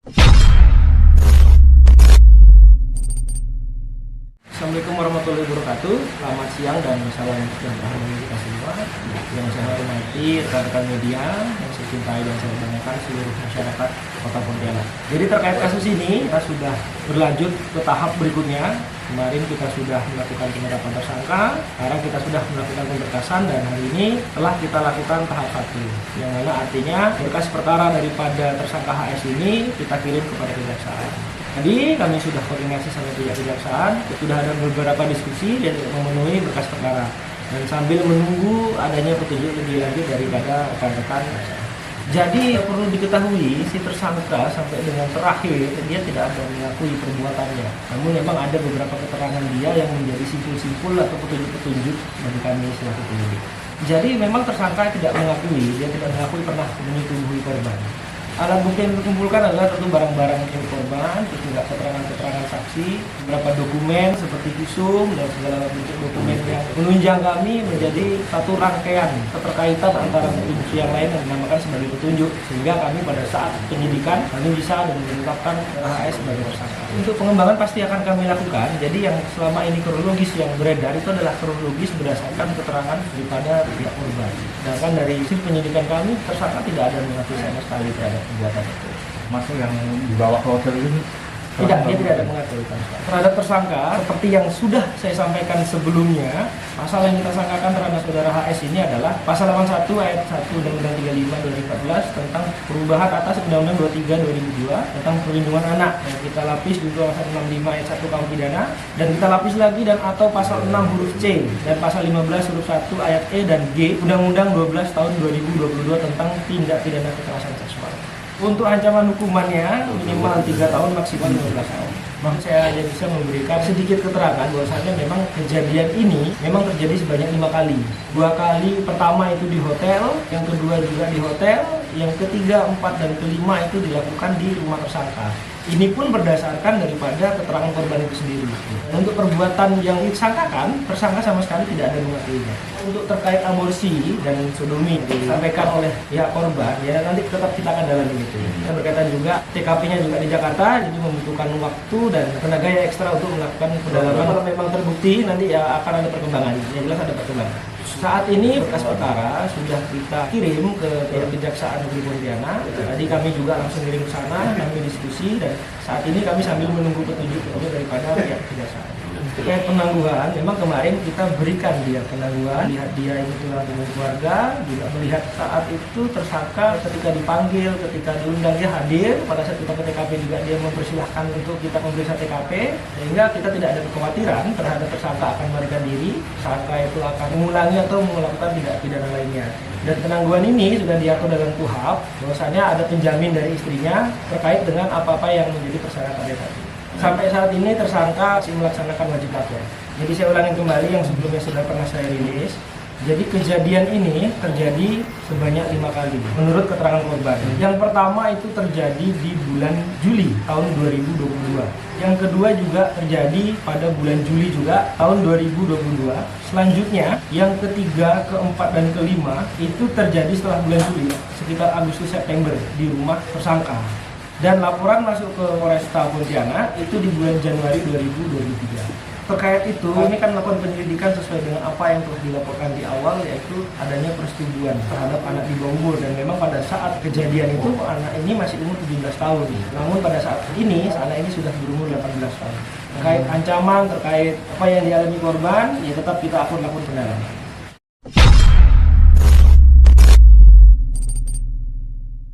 Assalamualaikum warahmatullahi wabarakatuh. Selamat siang dan salam sejahtera bagi kita semua. Yang saya hormati rekan-rekan media, yang saya cintai dan saya banggakan seluruh masyarakat Kota Pontianak. Jadi terkait kasus ini, kita sudah berlanjut ke tahap berikutnya. Kemarin kita sudah melakukan penetapan tersangka, sekarang kita sudah melakukan pemberkasan dan hari ini telah kita lakukan tahap 1. Yang mana artinya berkas perkara daripada tersangka HS ini kita kirim kepada kejaksaan. Tadi kami sudah koordinasi sama pihak kejaksaan, sudah ada beberapa diskusi dan memenuhi berkas perkara. Dan sambil menunggu adanya petunjuk lebih lanjut daripada rekan-rekan. Jadi perlu diketahui si tersangka sampai dengan terakhir dia tidak ada mengakui perbuatannya. Namun memang ada beberapa keterangan dia yang menjadi simpul-simpul atau petunjuk-petunjuk bagi kami selaku penyidik. Jadi memang tersangka tidak mengakui, dia tidak mengakui pernah menyetubuhi korban. Alat bukti yang dikumpulkan adalah tentu barang-barang milik korban, terus juga keterangan-keterangan saksi, beberapa dokumen seperti visum dan segala bentuk dokumen yang menunjang kami menjadi satu rangkaian keterkaitan antara bukti yang lain yang dinamakan sebagai petunjuk, sehingga kami pada saat penyidikan kami bisa dan menetapkan HS sebagai tersangka. Untuk pengembangan pasti akan kami lakukan. Jadi yang selama ini kronologis yang beredar itu adalah kronologis berdasarkan keterangan daripada pihak korban. Sedangkan dari hasil penyidikan kami tersangka tidak ada mengakui sama sekali terhadap perbuatan itu. Masuk yang dibawa ke hotel ini? Tidak, dia tidak ada mengakui terhadap tersangka. Seperti yang sudah saya sampaikan sebelumnya, pasal yang kita sangkakan terhadap saudara HS ini adalah pasal 81 ayat 1 Undang-Undang 35/2014 tentang perubahan atas Undang-Undang 23/2002 tentang perlindungan anak. Yang kita lapis di pasal 65 ayat 1 KUH pidana, dan kita lapis lagi dan atau pasal 6 huruf C dan pasal 15 huruf 1 ayat E dan G Undang-Undang 12 tahun 2022 tentang tindak pidana kekerasan seksual. Untuk ancaman hukumannya minimal 3 tahun maksimal 15 tahun. Saya hanya bisa memberikan sedikit keterangan bahwasanya memang kejadian ini memang terjadi sebanyak 5 kali. 2 kali pertama itu di hotel, yang kedua juga di hotel, yang ketiga, 4 dan kelima itu dilakukan di rumah tersangka. Ini pun berdasarkan daripada keterangan korban itu sendiri. Untuk perbuatan yang disangkakan, tersangka sama sekali tidak ada mengakuinya. Untuk terkait aborsi dan sodomi disampaikan oleh pihak korban, ya nanti tetap kita akan dalami itu. Dan berkaitan juga TKP-nya juga di Jakarta, jadi membutuhkan waktu dan tenaga yang ekstra untuk melakukan pendalaman. Kalau memang terbukti, nanti ya akan ada perkembangan. Yang jelas ada perkembangan. Saat ini berkas perkara sudah kita kirim ke Kejaksaan Negeri Pontianak. Tadi kami juga langsung kirim ke sana, kami diskusi dan saat ini kami sambil menunggu petunjuk daripada pihak kejaksaan. Terkait penangguhan, memang kemarin kita berikan dia penangguhan, lihat dia ini tinggal dengan keluarga, juga melihat saat itu tersangka ketika dipanggil, ketika diundang dia hadir, pada saat kita ke TKP juga dia mempersilahkan untuk kita memeriksa TKP, sehingga kita tidak ada kekhawatiran terhadap tersangka akan melarikan diri, tersangka itu akan mengulangi atau melakukan tindak pidana lainnya. Dan penangguhan ini sudah diatur dalam KUHP, bahwasanya ada penjamin dari istrinya terkait dengan apa-apa yang menjadi persyaratan tadi. Sampai saat ini tersangka masih melaksanakan wajib lapor. Jadi saya ulangi kembali yang sebelumnya sudah pernah saya rilis. Jadi kejadian ini terjadi sebanyak 5 kali menurut keterangan korban. Yang pertama itu terjadi di bulan Juli tahun 2022. Yang kedua juga terjadi pada bulan Juli juga tahun 2022. Selanjutnya yang ketiga, keempat dan kelima itu terjadi setelah bulan Juli sekitar Agustus September di rumah tersangka. Dan laporan masuk ke Polresta Pontianak itu di bulan Januari 2023. Terkait itu, ini kan melakukan penyelidikan sesuai dengan apa yang telah dilaporkan di awal, yaitu adanya persetubuhan terhadap anak di bawah umur. Dan memang pada saat kejadian itu, anak ini masih umur 17 tahun. Namun pada saat ini, anak ini sudah berumur 18 tahun. Terkait ancaman, terkait apa yang dialami korban, ya tetap kita lakukan pendalaman.